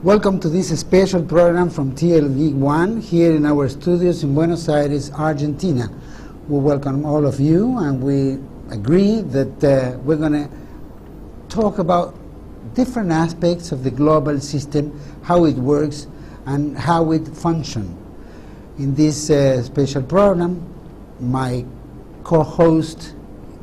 Welcome to this special program from TLV1 here in our studios in Buenos Aires, Argentina. We welcome all of you, and we agree that we're going to talk about different aspects of the global system, how it works and how it functions. In this special program, my co-host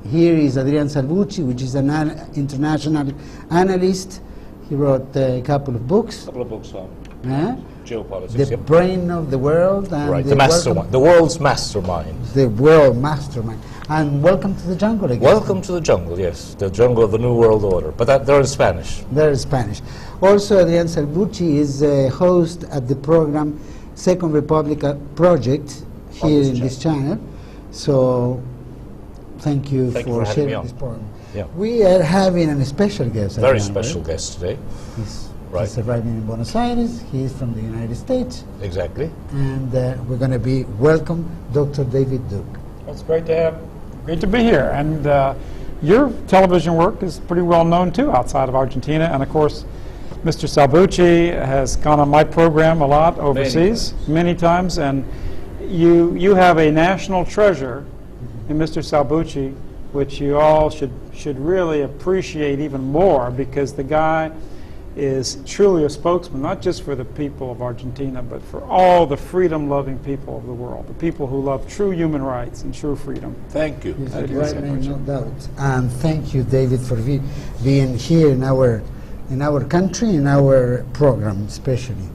here is Adrián Salbuchi, which is an international analyst. He wrote a couple of books. Geopolitics. The brain of the world. And right, the mastermind, the world's mastermind. The world mastermind. And welcome to the jungle again. Welcome to the jungle, yes. The jungle of the New World Order. But they're in Spanish. They're in Spanish. Also, Adrián Salbuchi is a host at the program Second Republic Project here in this channel. So, thank you for sharing this program. Yeah. We are having a special guest. Very special guest today. He's arriving in Buenos Aires. He's from the United States. Exactly. And we're going to be welcome Dr. David Duke. It's great to be here. And your television work is pretty well known too outside of Argentina. And of course, Mr. Salbuchi has gone on my program a lot overseas, many times. And you have a national treasure in Mr. Salbuchi, which you all should really appreciate even more, because the guy is truly a spokesman, not just for the people of Argentina, but for all the freedom-loving people of the world, the people who love true human rights and true freedom. Thank you. No doubt. And thank you, David, for being here in our country, in our program especially.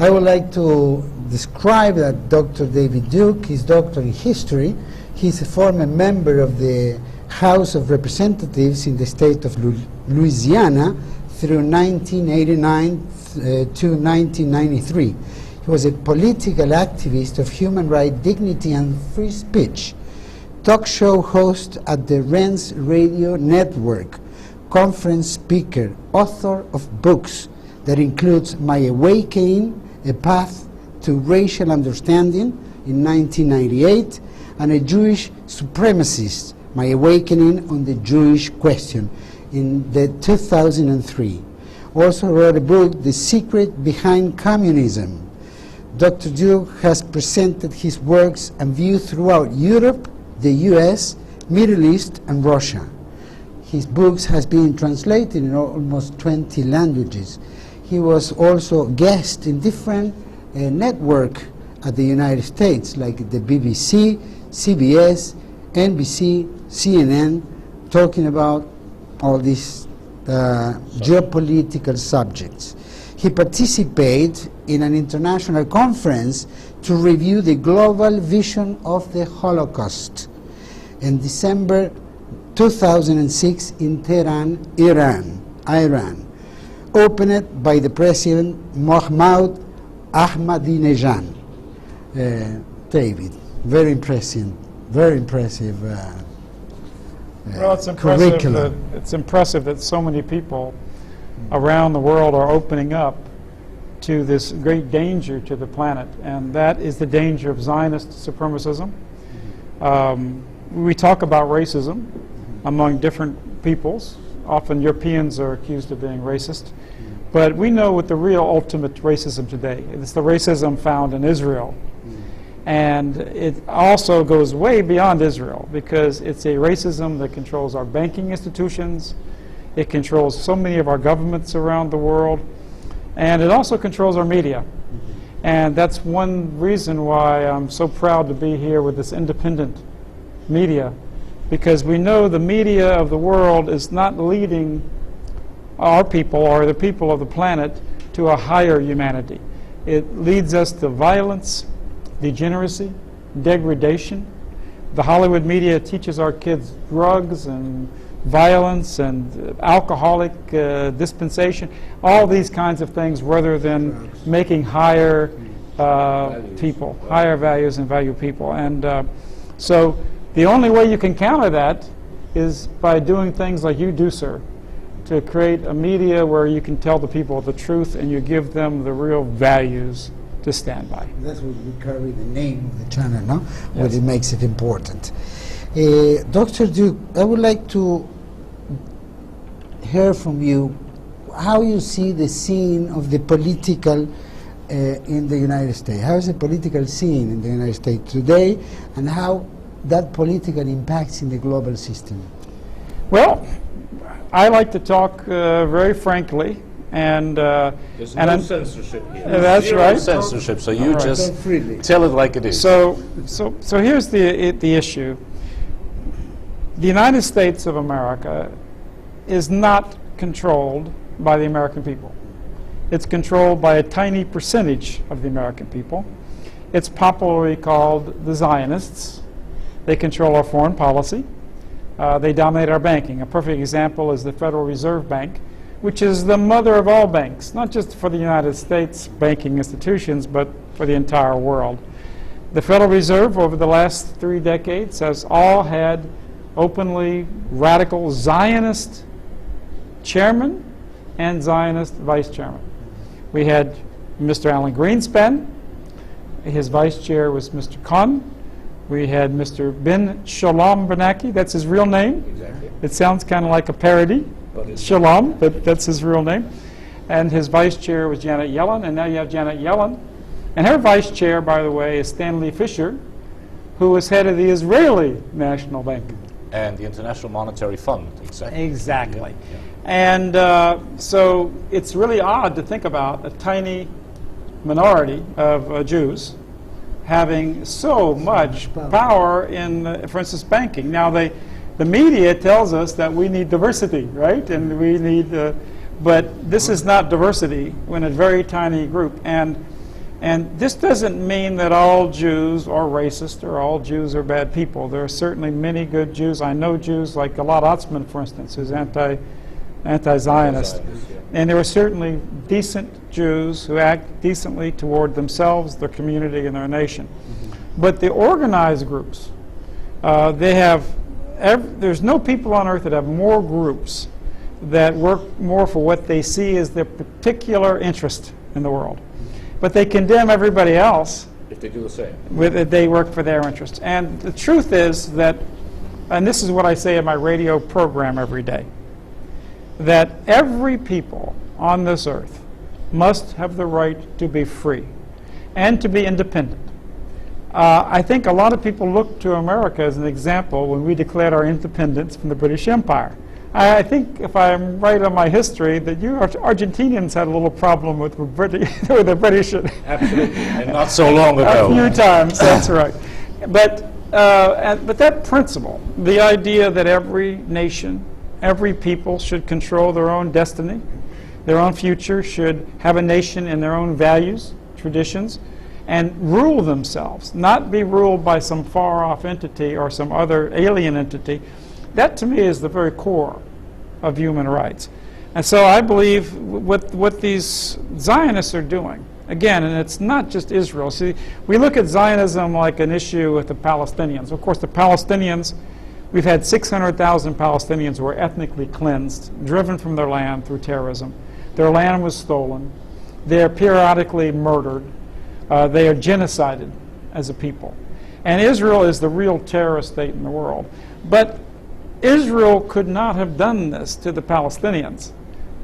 I would like to describe that Dr. David Duke is Doctor in History. He's a former member of the House of Representatives in the state of Louisiana through 1989 to 1993. He was a political activist of human rights, dignity and free speech, talk show host at the Ren's Radio Network, conference speaker, author of books that includes My Awakening, A Path to Racial Understanding in 1998, and A Jewish Supremacist, My Awakening on the Jewish Question in the 2003. Also wrote a book, The Secret Behind Communism. Dr. Duke has presented his works and views throughout Europe, the US, Middle East, and Russia. His books has been translated in almost 20 languages. He was also a guest in different networks at the United States, like the BBC, CBS, NBC, CNN, talking about all these geopolitical subjects. He participated in an international conference to review the global vision of the Holocaust in December 2006 in Tehran, Iran, opened by the President Mohammad Ahmadinejad. David, very impressive. Well, it's impressive that so many people around the world are opening up to this great danger to the planet, and that is the danger of Zionist supremacism. We talk about racism among different peoples. Often Europeans are accused of being racist, but we know what the real ultimate racism today. It's the racism found in Israel. And it also goes way beyond Israel, because it's a racism that controls our banking institutions, it controls so many of our governments around the world, and it also controls our media. And that's one reason why I'm so proud to be here with this independent media, because we know the media of the world is not leading our people or the people of the planet to a higher humanity. It leads us to violence, degeneracy, degradation. The Hollywood media teaches our kids drugs and violence and alcoholic dispensation, all these kinds of things, rather than making higher people, higher values and value people. And so the only way you can counter that is by doing things like you do, sir, to create a media where you can tell the people the truth and you give them the real values to stand by. That's what we carry the name of the channel, no? Yes. What it makes it important. Dr. Duke, I would like to hear from you how you see the scene of the political in the United States. How is the political scene in the United States today, and how that political impacts in the global system? Well, I like to talk very frankly, and There's no censorship here. That's Zero right. censorship, so you just Talk freely. tell it like it is. So here's the issue. The United States of America is not controlled by the American people. It's controlled by a tiny percentage of the American people. It's popularly called the Zionists. They control our foreign policy. They dominate our banking. A perfect example is the Federal Reserve Bank, which is the mother of all banks, not just for the United States banking institutions, but for the entire world. The Federal Reserve, over the last 3 decades, has all had openly radical Zionist chairman and Zionist vice chairman. We had Mr. Alan Greenspan. His vice chair was Mr. Khan. We had Mr. Ben Shalom Bernanke. That's his real name. Exactly. It sounds kind of like a parody, Shalom, but that's his real name. And his vice chair was Janet Yellen, and now you have Janet Yellen. And her vice chair, by the way, is Stanley Fischer, who was head of the Israeli National Bank. And the International Monetary Fund, exactly. Exactly. Yeah. And so it's really odd to think about a tiny minority of Jews having so much power in, for instance, banking. Now, the media tells us that we need diversity, right? And we need, but this is not diversity when a very tiny group. And this doesn't mean that all Jews are racist or all Jews are bad people. There are certainly many good Jews. I know Jews like Gilad Atzmon, for instance, who's anti-Zionist. And there are certainly decent Jews who act decently toward themselves, their community, and their nation. But the organized groups, there's no people on earth that have more groups that work more for what they see as their particular interest in the world. But they condemn everybody else If they do the same. they work for their interests. And the truth is that, and this is what I say in my radio program every day, that every people on this earth must have the right to be free and to be independent. I think a lot of people look to America as an example when we declared our independence from the British Empire. I think, if I'm right on my history, that you Argentinians had a little problem with the British. Absolutely. And not so long ago. A few times, that's right. But that principle, the idea that every nation, every people should control their own destiny, their own future, should have a nation in their own values, traditions, and rule themselves, not be ruled by some far-off entity or some other alien entity. That, to me, is the very core of human rights. And so I believe what these Zionists are doing, again, and it's not just Israel. See, we look at Zionism like an issue with the Palestinians. Of course, the Palestinians, we've had 600,000 Palestinians who were ethnically cleansed, driven from their land through terrorism. Their land was stolen. They're periodically murdered. They are genocided as a people. And Israel is the real terrorist state in the world. But Israel could not have done this to the Palestinians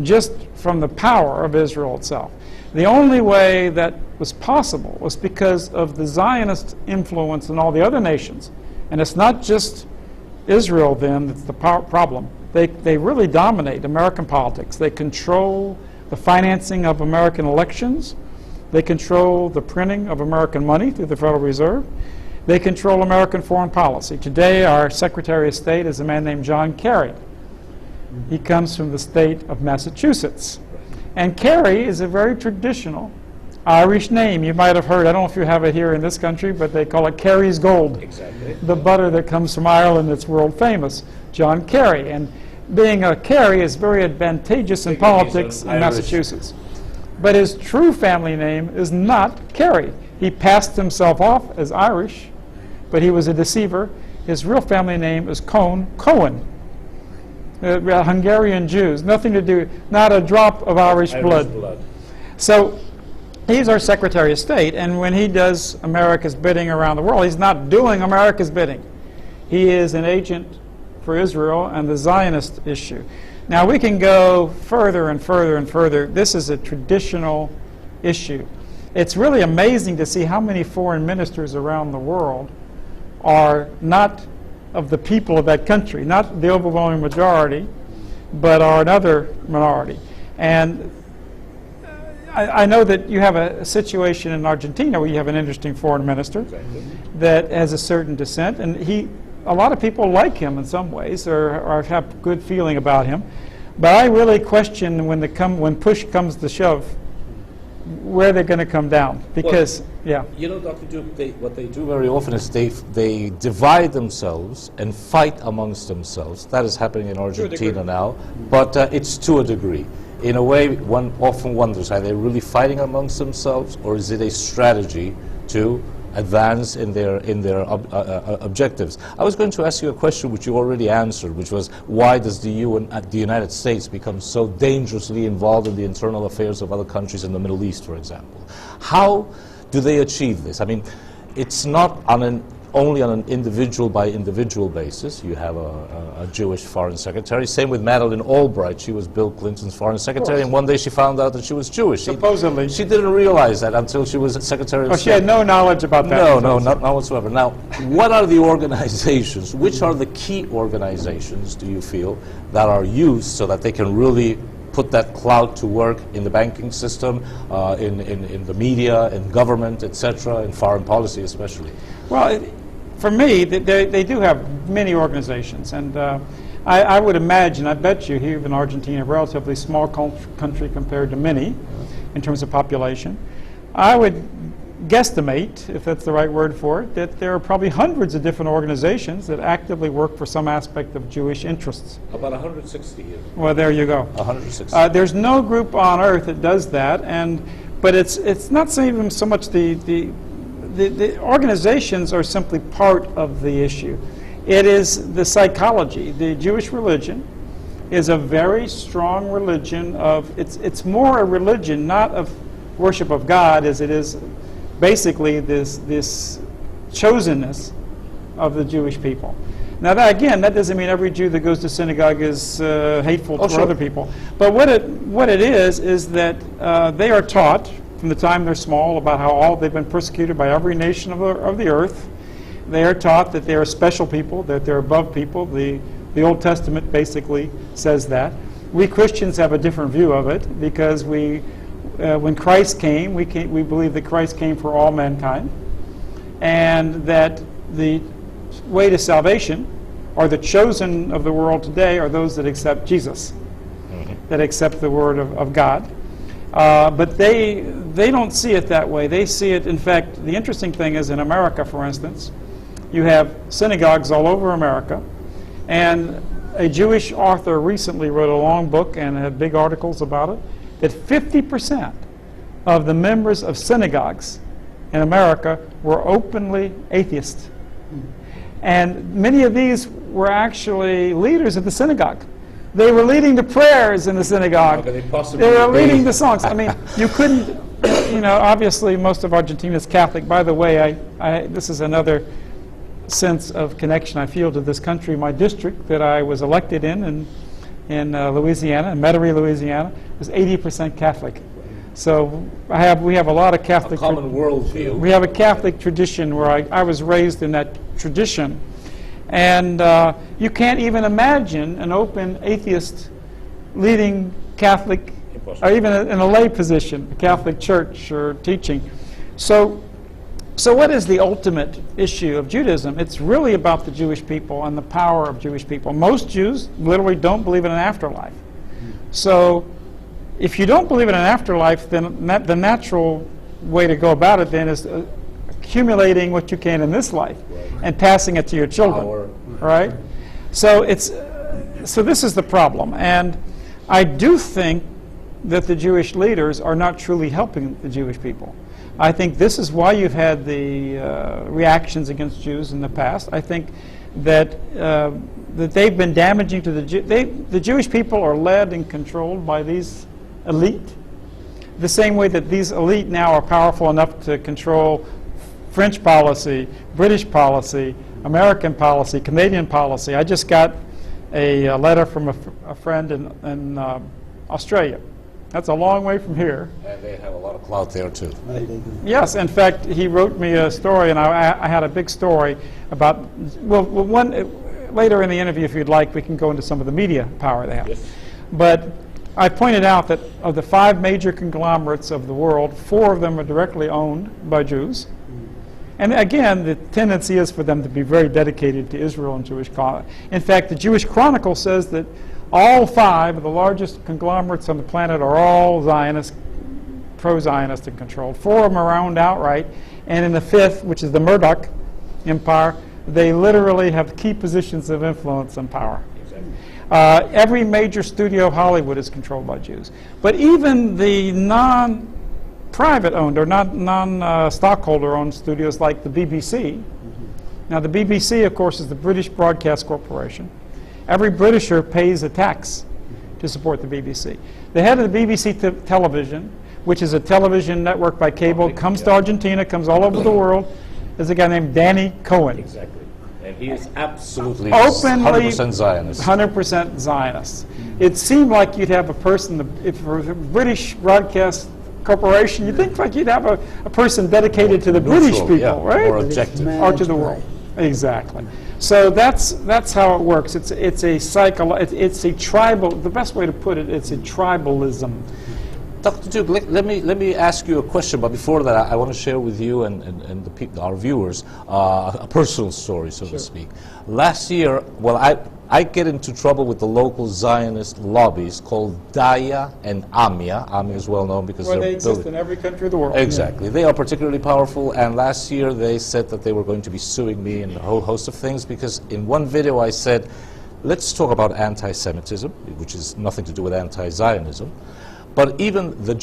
just from the power of Israel itself. The only way that was possible was because of the Zionist influence in all the other nations. And it's not just Israel then that's the problem. They really dominate American politics. They control the financing of American elections. They control the printing of American money through the Federal Reserve. They control American foreign policy. Today, our Secretary of State is a man named John Kerry. He comes from the state of Massachusetts. And Kerry is a very traditional Irish name. You might have heard, I don't know if you have it here in this country, but they call it Kerry's Gold. Exactly. The butter that comes from Ireland that's world famous, John Kerry. And being a Kerry is very advantageous in politics in Massachusetts. But his true family name is not Kerry. He passed himself off as Irish, but he was a deceiver. His real family name is Cohen. Hungarian Jews, nothing to do, not a drop of Irish blood. So he's our Secretary of State, and when he does America's bidding around the world, he's not doing America's bidding. He is an agent for Israel and the Zionist issue. Now we can go further and further and further. This is a traditional issue. It's really amazing to see how many foreign ministers around the world are not of the people of that country, not the overwhelming majority, but are another minority. And I know that you have a situation in Argentina where you have an interesting foreign minister that has a certain descent, and a lot of people like him in some ways, or have good feeling about him. But I really question when push comes to shove, where they're going to come down, because yeah. You know, Dr. Duke, what they do very often is they divide themselves and fight amongst themselves. That is happening in Argentina now, but it's to a degree. In a way, one often wonders, are they really fighting amongst themselves, or is it a strategy to advance in their objectives? I was going to ask you a question which you already answered, which was, why does the United States become so dangerously involved in the internal affairs of other countries in the Middle East, for example? How do they achieve this? I mean, it's not only on an individual by individual basis. You have a Jewish foreign secretary. Same with Madeleine Albright. She was Bill Clinton's foreign secretary, and one day she found out that she was Jewish. Supposedly. She didn't realize that until she was Secretary of State. She had no knowledge about that. No, not whatsoever. Now, what are the organizations, which are the key organizations, do you feel, that are used so that they can really put that clout to work in the banking system, in the media, in government, etc., in foreign policy especially? Well, for me, they do have many organizations, and I would imagine, I bet you here in Argentina, a relatively small country compared to many in terms of population, I would guesstimate, if that's the right word for it, that there are probably hundreds of different organizations that actively work for some aspect of Jewish interests. About 160 here. Well, there you go. 160. There's no group on earth that does that, but it's not even so much the organizations are simply part of the issue. It is the psychology. The Jewish religion is a very strong religion it's more a religion not of worship of God as it is basically this chosenness of the Jewish people. Now that doesn't mean every Jew that goes to synagogue is hateful toward other people. But what it is that they are taught from the time they're small about how they've been persecuted by every nation of the earth. They are taught that they are special people, that they're above people. The Old Testament basically says that. We Christians have a different view of it because when Christ came, we believe that Christ came for all mankind, and that the way to salvation, or the chosen of the world today, are those that accept Jesus, that accept the Word of God. But they don't see it that way. They see it, in fact, the interesting thing is in America, for instance, you have synagogues all over America, and a Jewish author recently wrote a long book and had big articles about it, that 50% of the members of synagogues in America were openly atheists. And many of these were actually leaders of the synagogue. They were leading the prayers in the synagogue. They were leading the songs. I mean, you couldn't, obviously most of Argentina is Catholic. By the way, this is another sense of connection I feel to this country. My district that I was elected in Louisiana, in Metairie, Louisiana, was 80% Catholic. So we have a lot of Catholic. A common worldview. We have a Catholic tradition where I was raised in that tradition. And you can't even imagine an open atheist leading Catholic, or even in a lay position, a Catholic church or teaching. So what is the ultimate issue of Judaism? It's really about the Jewish people and the power of Jewish people. Most Jews literally don't believe in an afterlife. So if you don't believe in an afterlife, then the natural way to go about it then is accumulating what you can in this life and passing it to your children, right? So this is the problem, and I do think that the Jewish leaders are not truly helping the Jewish people. I think this is why you've had the reactions against Jews in the past. I think that they've been damaging to the Jewish people are led and controlled by these elite, the same way that these elite now are powerful enough to control French policy, British policy, American policy, Canadian policy. I just got a letter from a friend in Australia. That's a long way from here. And they have a lot of clout there too. Yes, in fact, he wrote me a story, and I had a big story about, later in the interview, if you'd like, we can go into some of the media power they have. Yes. But I pointed out that of the 5 major conglomerates of the world, 4 of them are directly owned by Jews. And again, the tendency is for them to be very dedicated to Israel and Jewish cause. In fact, the Jewish Chronicle says that all 5 of the largest conglomerates on the planet are all Zionist, pro-Zionist and controlled. 4 of them are owned outright. And in the 5th, which is the Murdoch Empire, they literally have key positions of influence and power. Every major studio of Hollywood is controlled by Jews. But even the non-private owned or non-stockholder owned studios like the BBC. Now the BBC, of course, is the British Broadcast Corporation. Every Britisher pays a tax to support the BBC. The head of the BBC television, which is a television network by cable, comes to Argentina, comes all over the world, is a guy named Danny Cohen. Exactly. And he is absolutely Openly 100% Zionist. 100% Zionist. It seemed like you'd have a person, if for the British Broadcast Corporation, you'd think like you'd have a person dedicated to the British people, yeah, right? or objective. Or to the world. Exactly. So that's how it works. It's a tribal. The best way to put it, it's a tribalism. Dr. Duke, let me ask you a question, but before that, I want to share with you and our viewers a personal story, so to speak. Last year, well, I get into trouble with the local Zionist lobbies called Daya and AMIA. AMIA is well known because they exist in every country of the world. Exactly. Yeah. They are particularly powerful, and last year they said that they were going to be suing me and a whole host of things because in one video I said, let's talk about anti-Semitism, which is nothing to do with anti-Zionism. But even the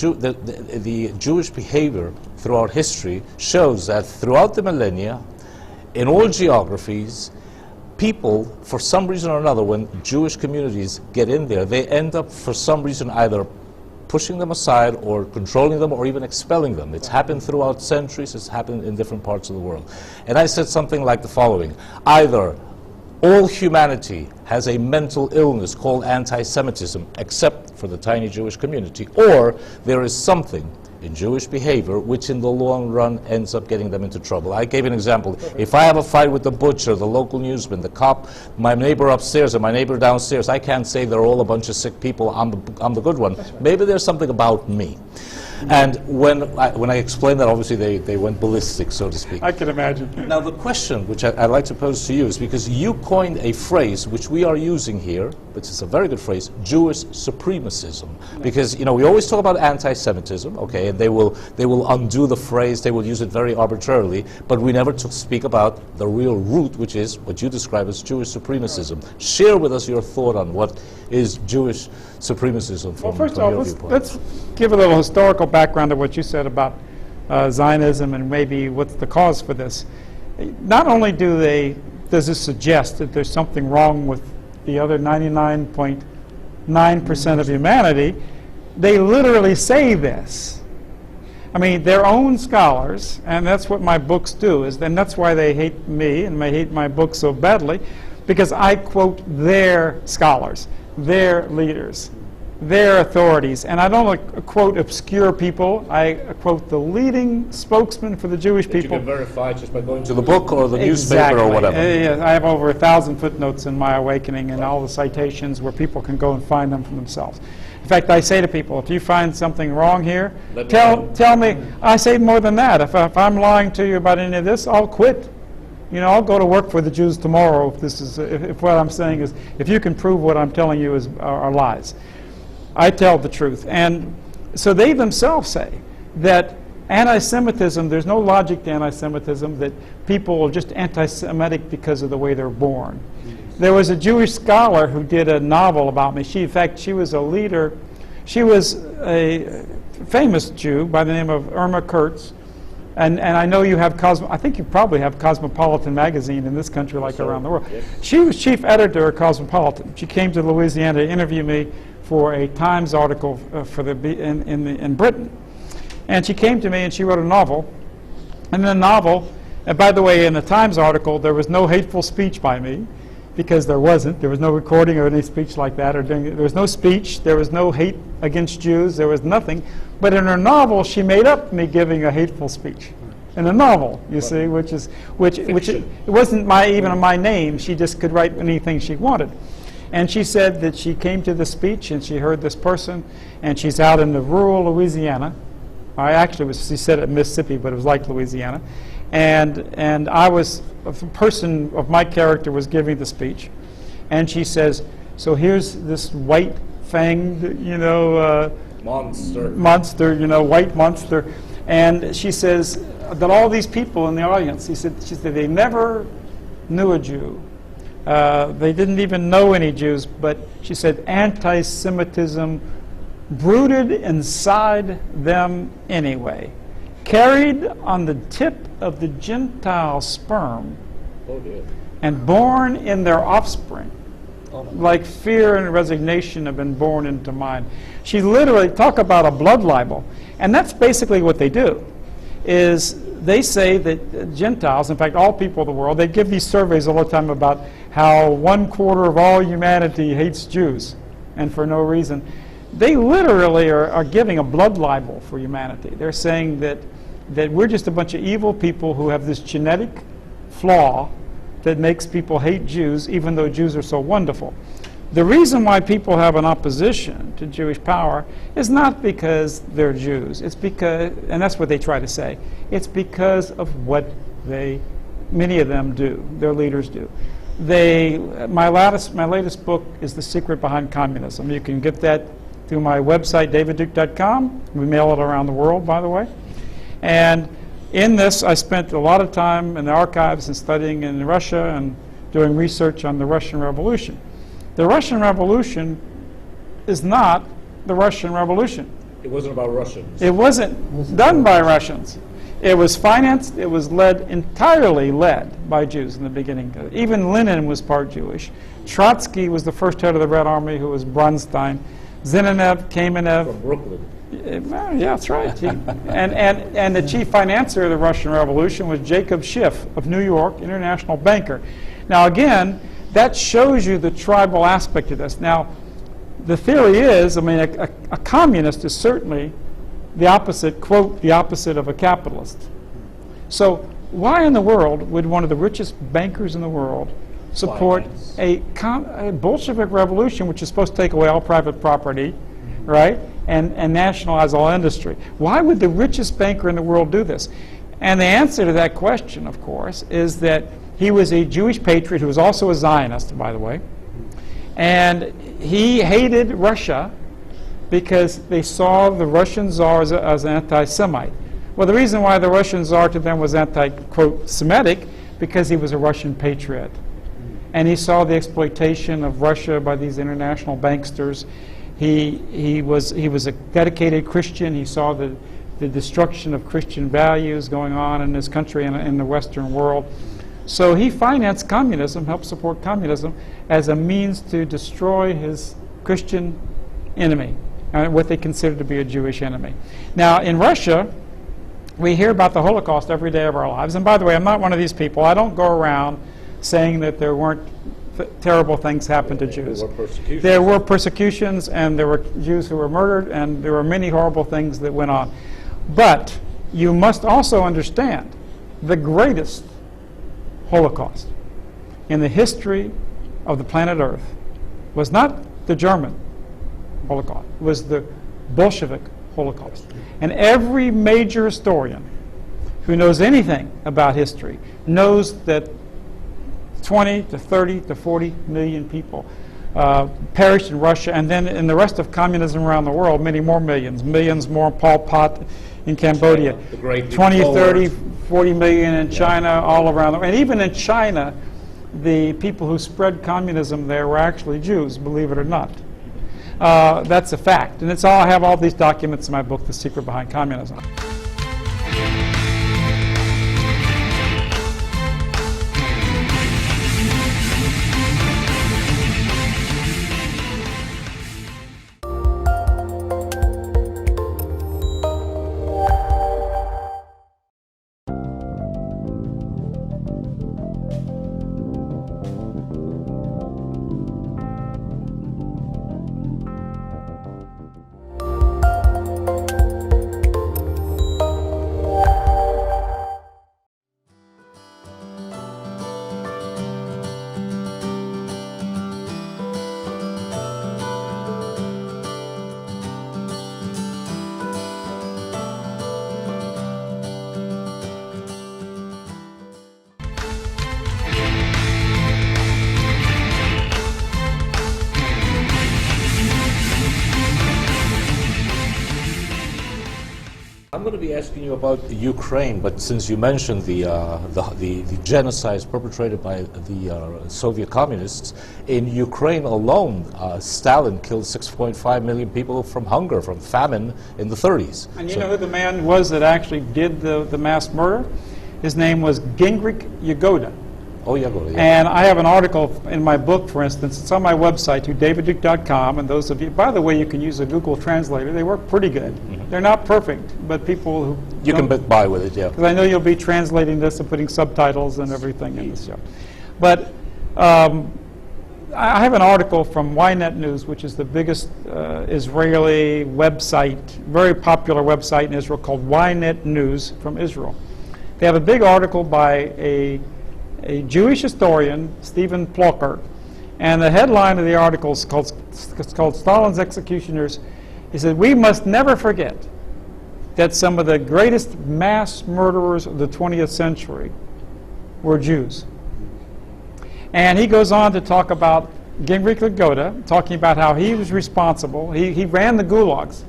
Jewish behavior throughout history shows that throughout the millennia, in all geographies, people, for some reason or another, when Jewish communities get in there, they end up, for some reason, either pushing them aside or controlling them or even expelling them. It's happened throughout centuries. It's happened in different parts of the world. And I said something like the following. Either all humanity has a mental illness called anti-Semitism, except for the tiny Jewish community, or there is something in Jewish behavior which in the long run ends up getting them into trouble. I gave an example. If I have a fight with the butcher, the local newsman, the cop, my neighbor upstairs and my neighbor downstairs, I can't say they're all a bunch of sick people, I'm the good one. Maybe there's something about me. And when I explained that, obviously they went ballistic, so to speak. I can imagine. Now the question which I'd like to pose to you is because you coined a phrase which we are using here, which is a very good phrase, Jewish supremacism. Because we always talk about anti-Semitism, okay, and they will undo the phrase, they will use it very arbitrarily, but we never speak about the real root, which is what you describe as Jewish supremacism. Share with us your thought on what is Jewish supremacism from your viewpoint. Let's give a little historical background of what you said about Zionism and maybe what's the cause for this. Not only does this suggest that there's something wrong with the other 99.9% of humanity, they literally say this. I mean, their own scholars, and that's what my books do, and that's why they hate me and they hate my books so badly, because I quote their scholars, their leaders, their authorities. And I don't quote obscure people. I quote the leading spokesman for the Jewish people. You can verify just by going to the book or the newspaper or whatever. I have over 1,000 footnotes in my Awakening and all the citations where people can go and find them for themselves. In fact, I say to people, if you find something wrong here, tell me. I say more than that. If I'm lying to you about any of this, I'll quit. I'll go to work for the Jews tomorrow if what I'm saying is, if you can prove what I'm telling you are lies. I tell the truth. And so they themselves say that anti-Semitism, there's no logic to anti-Semitism, that people are just anti-Semitic because of the way they're born. There was a Jewish scholar who did a novel about me. In fact, she was a leader. She was a famous Jew by the name of Irma Kurtz. And I know you have I think you probably have Cosmopolitan magazine in this country like around the world. Yes. She was chief editor of Cosmopolitan. She came to Louisiana to interview me for a Times article in Britain. And she came to me and she wrote a novel. And in the novel, and by the way, in the Times article, there was no hateful speech by me. because there wasn't. There was no recording of any speech like that. There was no speech. There was no hate against Jews. There was nothing. But in her novel, she made up me giving a hateful speech. In a novel, you see, which it wasn't even my name. She just could write anything she wanted. And she said that she came to the speech and she heard this person, and she's out in the rural Louisiana. She said it Mississippi, but it was like Louisiana. And I was, a person of my character was giving the speech. And she says, so here's this white-fanged, monster, white monster. And she says that all these people in the audience, she said they never knew a Jew. They didn't even know any Jews, but she said anti-Semitism brooded inside them anyway, carried on the tip of the Gentile sperm, and born in their offspring, like fear and resignation have been born into mine. She literally, talk about a blood libel, and that's basically what they do, is they say that Gentiles, in fact all people of the world, they give these surveys all the time about how 1/4 of all humanity hates Jews, and for no reason. They literally are giving a blood libel for humanity. They're saying that we're just a bunch of evil people who have this genetic flaw that makes people hate Jews, even though Jews are so wonderful. The reason why people have an opposition to Jewish power is not because they're Jews. It's because, and that's what they try to say, it's because of what many of them do, their leaders do. My latest book is The Secret Behind Communism. You can get that through my website, davidduke.com. We mail it around the world, by the way. And in this, I spent a lot of time in the archives and studying in Russia and doing research on the Russian Revolution. The Russian Revolution is not the Russian Revolution. It wasn't about Russians. It wasn't done by Russians. It was financed, it was entirely led by Jews in the beginning. Even Lenin was part Jewish. Trotsky was the first head of the Red Army, who was Bronstein. Zinoviev, Kamenev. From Brooklyn. Yeah, that's right. And the chief financier of the Russian Revolution was Jacob Schiff of New York, international banker. Now again, that shows you the tribal aspect of this. Now, the theory is, a communist is certainly the opposite, quote, the opposite of a capitalist. So why in the world would one of the richest bankers in the world support a Bolshevik revolution, which is supposed to take away all private property, right, and nationalize all industry? Why would the richest banker in the world do this? And the answer to that question, of course, is that he was a Jewish patriot who was also a Zionist, by the way, and he hated Russia because they saw the Russian Tsar as an anti-Semite. Well, the reason why the Russian Tsar to them was anti-quote Semitic, because he was a Russian patriot. And he saw the exploitation of Russia by these international banksters. He was a dedicated Christian. He saw the destruction of Christian values going on in his country and in the Western world. So he financed communism, helped support communism as a means to destroy his Christian enemy, what they considered to be a Jewish enemy. Now, in Russia, we hear about the Holocaust every day of our lives. And by the way, I'm not one of these people. I don't go around saying that there weren't terrible things happened to Jews. There were persecutions, and there were Jews who were murdered, and there were many horrible things that went on. But you must also understand the greatest Holocaust in the history of the planet Earth was not the German Holocaust, it was the Bolshevik Holocaust. And every major historian who knows anything about history knows that 20 to 30 to 40 million people perished in Russia, and then in the rest of communism around the world, many more millions more, Pol Pot in Cambodia, 20, 30, 40 million in China, all around the world. And even in China, the people who spread communism there were actually Jews, believe it or not. That's a fact. And I have all these documents in my book, The Secret Behind Communism. asking you about Ukraine, but since you mentioned the genocides perpetrated by the Soviet communists, in Ukraine alone, Stalin killed 6.5 million people from hunger, from famine in the 30s. And you know who the man was that actually did the mass murder? His name was Gingrich Yagoda. Oh, Yagoda, yeah. And I have an article in my book, for instance. It's on my website, davidduke.com. And those of you, by the way, you can use a Google translator. They work pretty good. Mm-hmm. They're not perfect, but people who you can get by with it, yeah. Because I know you'll be translating this and putting subtitles and everything in the show. But I have an article from Ynet News, which is the biggest Israeli website, very popular website in Israel called Ynet News from Israel. They have a big article by a Jewish historian, Stephen Plocher, and the headline of the article is called Stalin's Executioners. He said, "We must never forget that some of the greatest mass murderers of the 20th century were Jews." And he goes on to talk about Gingrich Yagoda, talking about how he was responsible. He ran the gulags,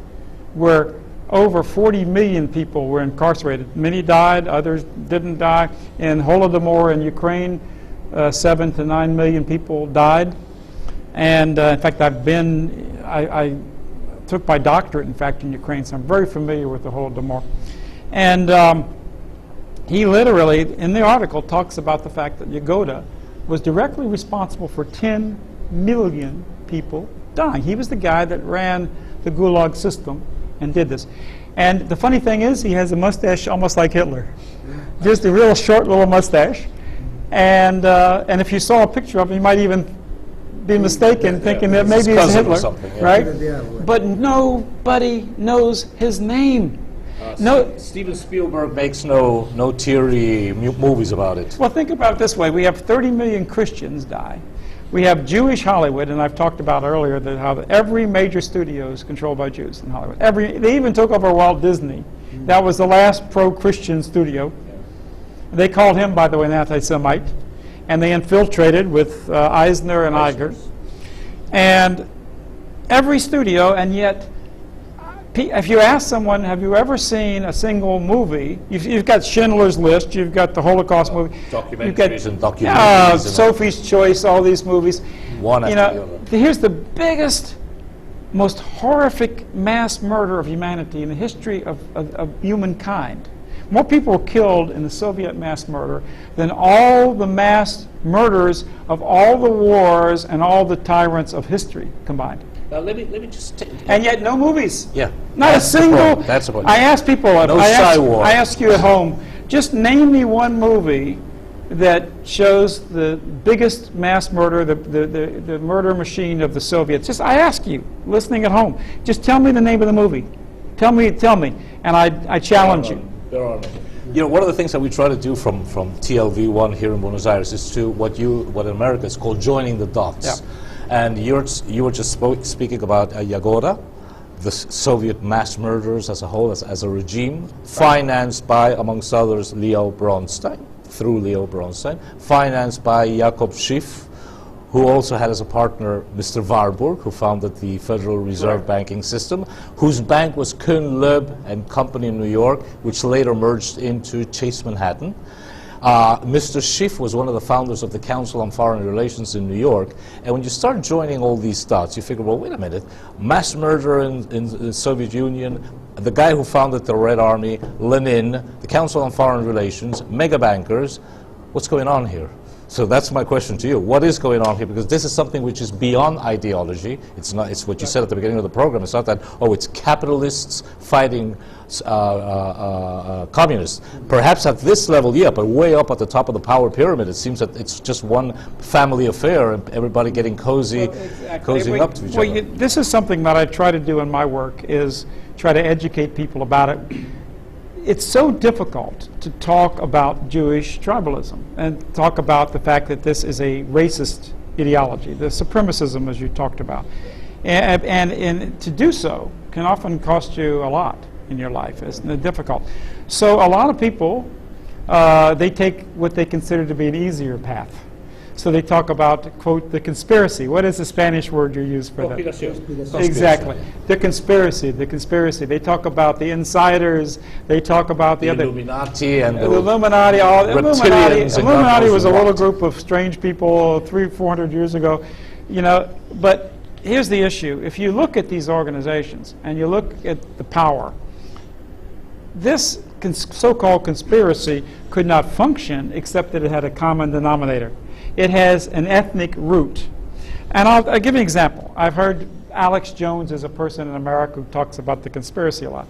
where over 40 million people were incarcerated. Many died, others didn't die. In Holodomor in Ukraine, 7 to 9 million people died. And in fact, I took my doctorate, in fact, in Ukraine, so I'm very familiar with the Holodomor. And he literally, in the article, talks about the fact that Yagoda was directly responsible for 10 million people dying. He was the guy that ran the Gulag system and did this. And the funny thing is, he has a mustache almost like Hitler. Just a real short little mustache. And if you saw a picture of him, you might even be mistaken, thinking that maybe it's Hitler, right? But nobody knows his name. Steven Spielberg makes no teary movies about it. Well, think about it this way. We have 30 million Christians die. We have Jewish Hollywood, and I've talked about earlier that how every major studio is controlled by Jews in Hollywood. They even took over Walt Disney. That was the last pro-Christian studio. They called him, by the way, an anti-Semite, and they infiltrated with Eisner and Iger. And every studio, and yet, if you ask someone, have you ever seen a single movie? You've got Schindler's List, you've got the Holocaust movie, documentaries and documentaries, Sophie's Choice, all these movies. One after the other. Here's the biggest, most horrific mass murder of humanity in the history of humankind. More people were killed in the Soviet mass murder than all the mass murders of all the wars and all the tyrants of history combined. Now let me just take... And yet no movies. Yeah. Not a single... That's the point. I ask people, I ask you at home, just name me one movie that shows the biggest mass murder, the murder machine of the Soviets. Just, I ask you, listening at home, just tell me the name of the movie. Tell me, and I challenge you. There are no. You know, one of the things that we try to do from TLV1 here in Buenos Aires is to what in America is called joining the dots. Yeah. And you were just speaking about Yagoda, the Soviet mass murderers as a whole, as a regime, financed by, amongst others, Leo Bronstein, financed by Jakob Schiff, who also had as a partner Mr. Warburg, who founded the Federal Reserve banking system, whose bank was Kuhn, Loeb and Company in New York, which later merged into Chase Manhattan. Mr. Schiff was one of the founders of the Council on Foreign Relations in New York, and when you start joining all these dots, you figure, well, wait a minute, mass murder in the Soviet Union, the guy who founded the Red Army, Lenin, the Council on Foreign Relations, mega bankers, what's going on here? So that's my question to you. What is going on here? Because this is something which is beyond ideology. It's not. It's what you said at the beginning of the program. It's not that, oh, it's capitalists fighting communists. Perhaps at this level, yeah, but way up at the top of the power pyramid, it seems that it's just one family affair and everybody getting cozying up to each other. This is something that I try to do in my work, is try to educate people about it. It's so difficult to talk about Jewish tribalism and talk about the fact that this is a racist ideology, the supremacism, as you talked about. And to do so can often cost you a lot in your life. It's difficult. So a lot of people, they take what they consider to be an easier path. So they talk about, quote, the conspiracy. What is the Spanish word you use for that? Exactly. The conspiracy. They talk about the insiders. They talk about the other Illuminati and the Illuminati. reptilians. Illuminati was a little group of strange people 300-400 years ago. You know, but here's the issue. If you look at these organizations and you look at the power, this so-called conspiracy could not function except that it had a common denominator. It has an ethnic root. And I'll give you an example. I've heard Alex Jones is a person in America who talks about the conspiracy a lot.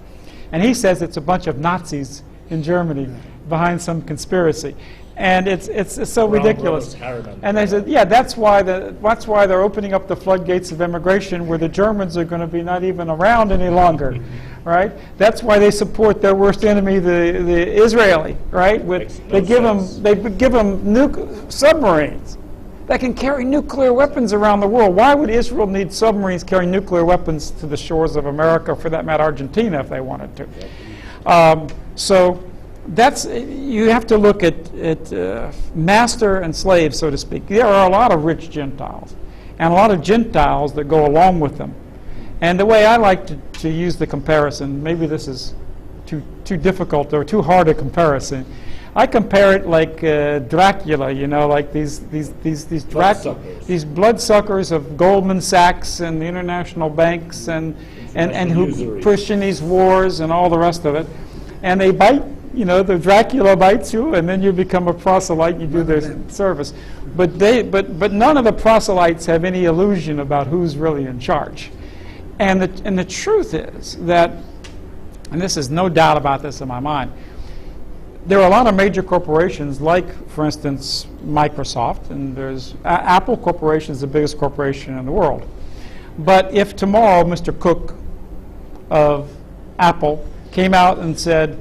And he says it's a bunch of Nazis in Germany behind some conspiracy. And it's so ridiculous. And they said, yeah, that's why they're opening up the floodgates of immigration, where the Germans are going to be not even around any longer, right? That's why they support their worst enemy, the Israeli, right? They give them submarines that can carry nuclear weapons around the world. Why would Israel need submarines carrying nuclear weapons to the shores of America, or for that matter, Argentina, if they wanted to? So that's, you have to look at master and slave, so to speak. There are a lot of rich Gentiles and a lot of Gentiles that go along with them. And the way I like to use the comparison, maybe this is too difficult or too hard a comparison, I compare it like Dracula, you know, like these bloodsuckers of Goldman Sachs and the international banks and who push in these wars and all the rest of it. And they bite. You know, the Dracula bites you, and then you become a proselyte and you do their service. But none of the proselytes have any illusion about who's really in charge. And the truth is that, and this is no doubt about this in my mind, there are a lot of major corporations, like, for instance, Microsoft, and there's Apple Corporation is the biggest corporation in the world. But if tomorrow Mr. Cook of Apple came out and said,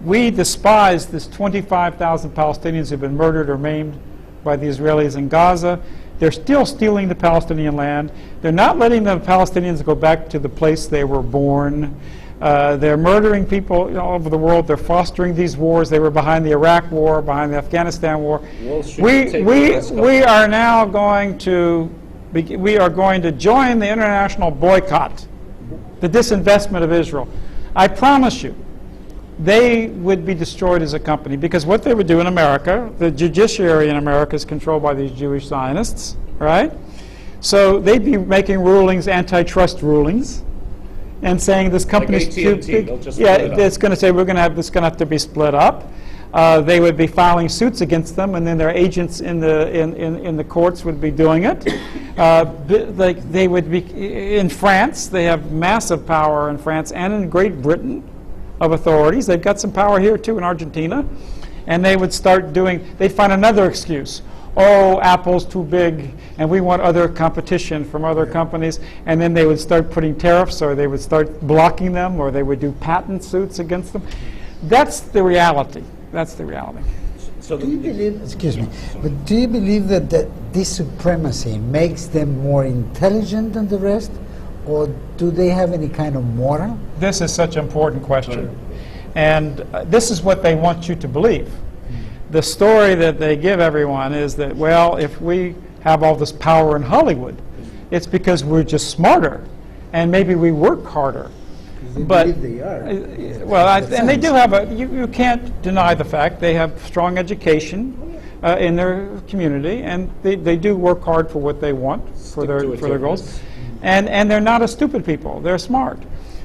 we despise this 25,000 Palestinians who've been murdered or maimed by the Israelis in Gaza. They're still stealing the Palestinian land. They're not letting the Palestinians go back to the place they were born. They're murdering people all over the world. They're fostering these wars. They were behind the Iraq War, behind the Afghanistan War. We are now going to join the international boycott, the disinvestment of Israel. I promise you, they would be destroyed as a company, because what they would do in America, the judiciary in America is controlled by these Jewish Zionists, right? So they'd be making rulings, antitrust rulings, and saying this company's too big. Yeah, it's going to say this going to have to be split up. They would be filing suits against them, and then their agents in the courts would be doing it. They would be in France. They have massive power in France and in Great Britain of authorities. They've got some power here too in Argentina, and they would start they'd find another excuse. Oh, Apple's too big and we want other competition from other companies, and then they would start putting tariffs, or they would start blocking them, or they would do patent suits against them. That's the reality. That's the reality. So do you believe, excuse me, but do you believe that this supremacy makes them more intelligent than the rest? Or do they have any kind of moral? This is such an important question. And this is what they want you to believe. The story that they give everyone is that, well, if we have all this power in Hollywood, it's because we're just smarter, and maybe we work harder. But they are. And they do have you can't deny the fact they have strong education in their community, and they do work hard for what they want, for their goals. And they're not a stupid people. They're smart.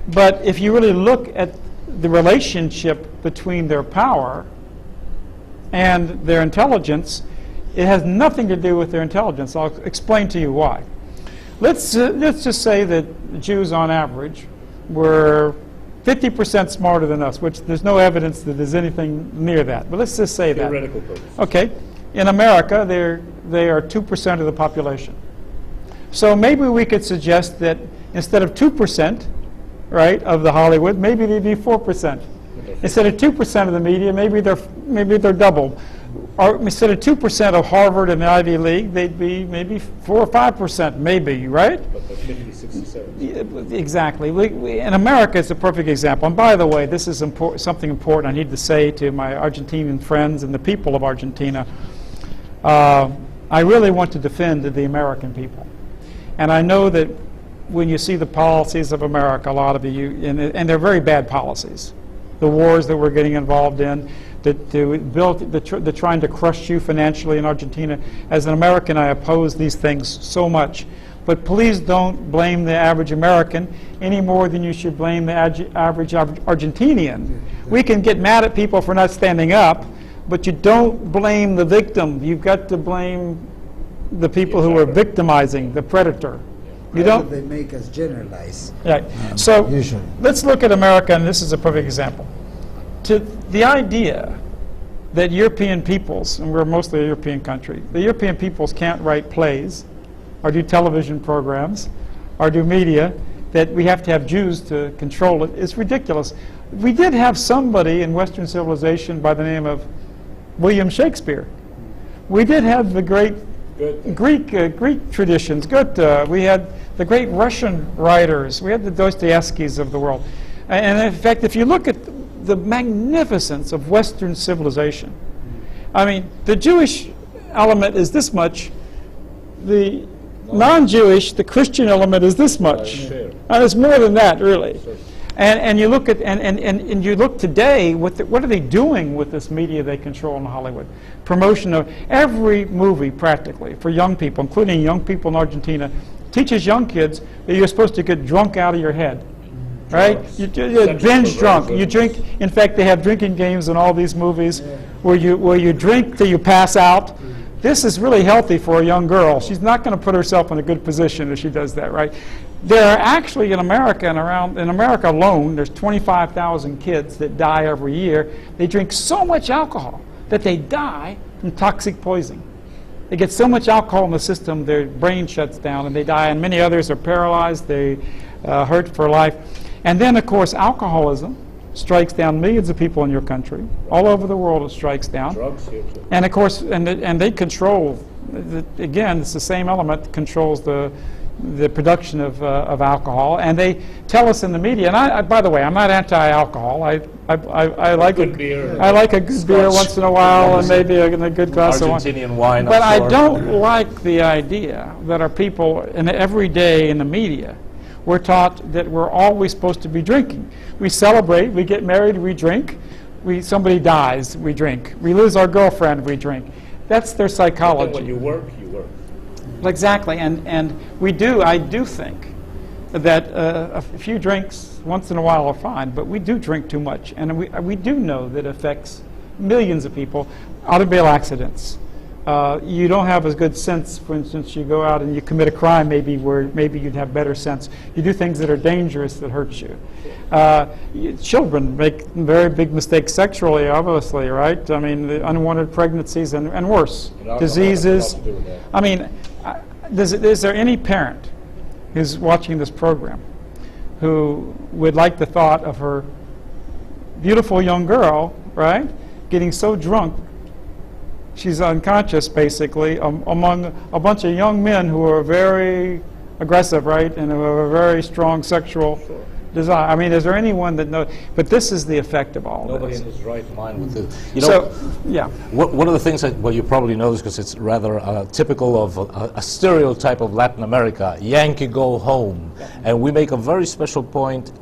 But if you really look at the relationship between their power and their intelligence, it has nothing to do with their intelligence. I'll explain to you why. Let's just say that Jews on average were 50% smarter than us, which there's no evidence that there's anything near that. But let's just say Theoretical that. purpose. Okay. In America, they are 2% of the population. So maybe we could suggest that instead of 2%, right, of the Hollywood, maybe they'd be 4%. Instead of 2% of the media, maybe they're double. Or instead of 2% of Harvard and the Ivy League, they'd be maybe 4 or 5%, maybe, right? But they're 50, 60, 70. Exactly. In America, it's a perfect example. And by the way, this is something important I need to say to my Argentinian friends and the people of Argentina. I really want to defend the American people. And I know that when you see the policies of America, a lot of you, and they're very bad policies. The wars that we're getting involved in, they're trying to crush you financially in Argentina. As an American, I oppose these things so much. But please don't blame the average American any more than you should blame the average Argentinian. We can get mad at people for not standing up, but you don't blame the victim. You've got to blame the people who are victimizing, the predator. You don't. They make us generalize. Right. So usually. Let's look at America, and this is a perfect example. To the idea that European peoples, and we're mostly a European country, the European peoples can't write plays or do television programs or do media, that we have to have Jews to control it, is ridiculous. We did have somebody in Western civilization by the name of William Shakespeare. We did have the great Greek traditions, Goethe. We had the great Russian writers. We had the Dostoevskys of the world. And in fact, if you look at the magnificence of Western civilization, I mean, the Jewish element is this much. The non-Jewish, the Christian element is this much. And it's more than that, really. And you look at and you look today, what are they doing with this media they control in Hollywood? Promotion of every movie, practically, for young people, including young people in Argentina, teaches young kids that you're supposed to get drunk out of your head. Right? You're binge drunk. You drink. In fact, they have drinking games in all these movies where you drink till you pass out. This is really healthy for a young girl. She's not going to put herself in a good position if she does that, right? There are actually in America in America alone, there's 25,000 kids that die every year. They drink so much alcohol that they die from toxic poisoning. They get so much alcohol in the system, their brain shuts down and they die, and many others are paralyzed, they hurt for life. And then, of course, alcoholism strikes down millions of people in your country. All over the world it strikes down. Drugs here too. And of course, and they control, again, it's the same element that controls the production of alcohol. And they tell us in the media, and I by the way, I'm not anti-alcohol. I like a good beer. I like a good beer once in a while, and maybe a good glass of wine. Argentinian wine. But I don't like the idea that our people, and every day in the media, we're taught that we're always supposed to be drinking. We celebrate, we get married, we drink. Somebody dies, we drink. We lose our girlfriend, we drink. That's their psychology. When you work, you work. Exactly, and I do think that a few drinks once in a while are fine, but we do drink too much, and we do know that it affects millions of people. Automobile accidents. You don't have as good sense, for instance, you go out and you commit a crime maybe where maybe you'd have better sense. You do things that are dangerous that hurt you. Children make very big mistakes sexually, obviously, right? I mean, the unwanted pregnancies and worse. Diseases. I mean, is there any parent who's watching this program who would like the thought of her beautiful young girl, right, getting so drunk she's unconscious, basically, among a bunch of young men who are very aggressive, right, and who have a very strong sexual desire? I mean, is there anyone that knows? But this is the effect of all Nobody this. in his right mind with this. You know, yeah. One of the things that, well, you probably know this because it's rather typical of a stereotype of Latin America, Yankee go home. And we make a very special point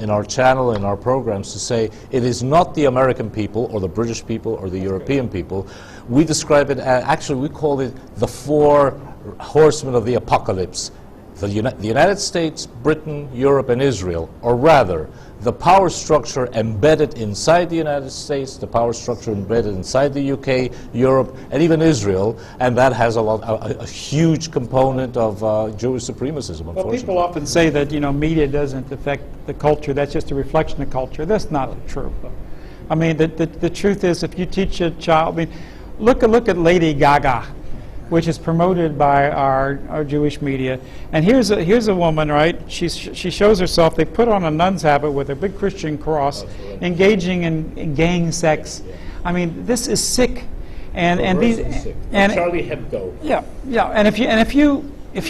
in our channel, in our programs, to say it is not the American people or the British people or the European people. We describe it, actually we call it the four horsemen of the apocalypse. The United States, Britain, Europe, and Israel, or rather, the power structure embedded inside the United States, the power structure embedded inside the UK, Europe, and even Israel, and that has a huge component of Jewish supremacism, unfortunately. Well, people often say that, you know, media doesn't affect the culture, that's just a reflection of culture. That's not true. I mean, the truth is, if you teach a child, I mean, look at Lady Gaga, which is promoted by our Jewish media. And here's a woman, right? She shows herself. They put on a nun's habit with a big Christian cross, engaging in gang sex. I mean, this is sick. And Charlie Hebdo. Yeah. And if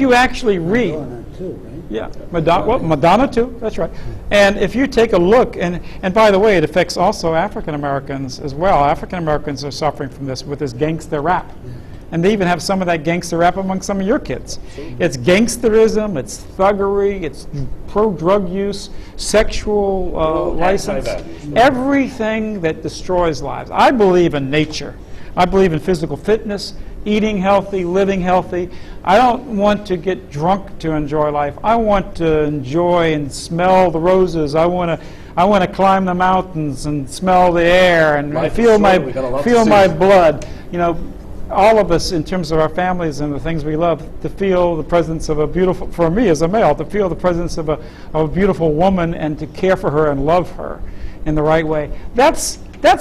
you actually read, Madonna too, right? yeah, Madonna too. That's right. And if you take a look, and by the way, it affects also African Americans as well. African Americans are suffering from this with this gangster rap. And they even have some of that gangster rap among some of your kids. It's gangsterism, it's thuggery, it's pro-drug use, sexual license, everything that destroys lives. I believe in nature. I believe in physical fitness, eating healthy, living healthy. I don't want to get drunk to enjoy life. I want to enjoy and smell the roses. I want to climb the mountains and smell the air and feel my blood. You know, all of us, in terms of our families and the things we love, to feel the presence of a beautiful, for me as a male, to feel the presence of a beautiful woman and to care for her and love her in the right way. That's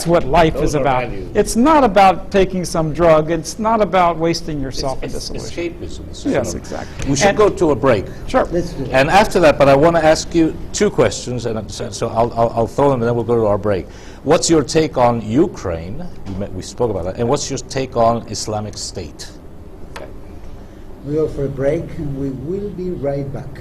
what life is about. Values. It's not about taking some drug. It's not about wasting yourself in dissolution. Escapism. Yes, exactly. We should go to a break. Sure. Let's do that. And after that, but I want to ask you two questions, and so I'll throw them, and then we'll go to our break. What's your take on Ukraine? We spoke about that. And what's your take on Islamic State? We go for a break, and we will be right back.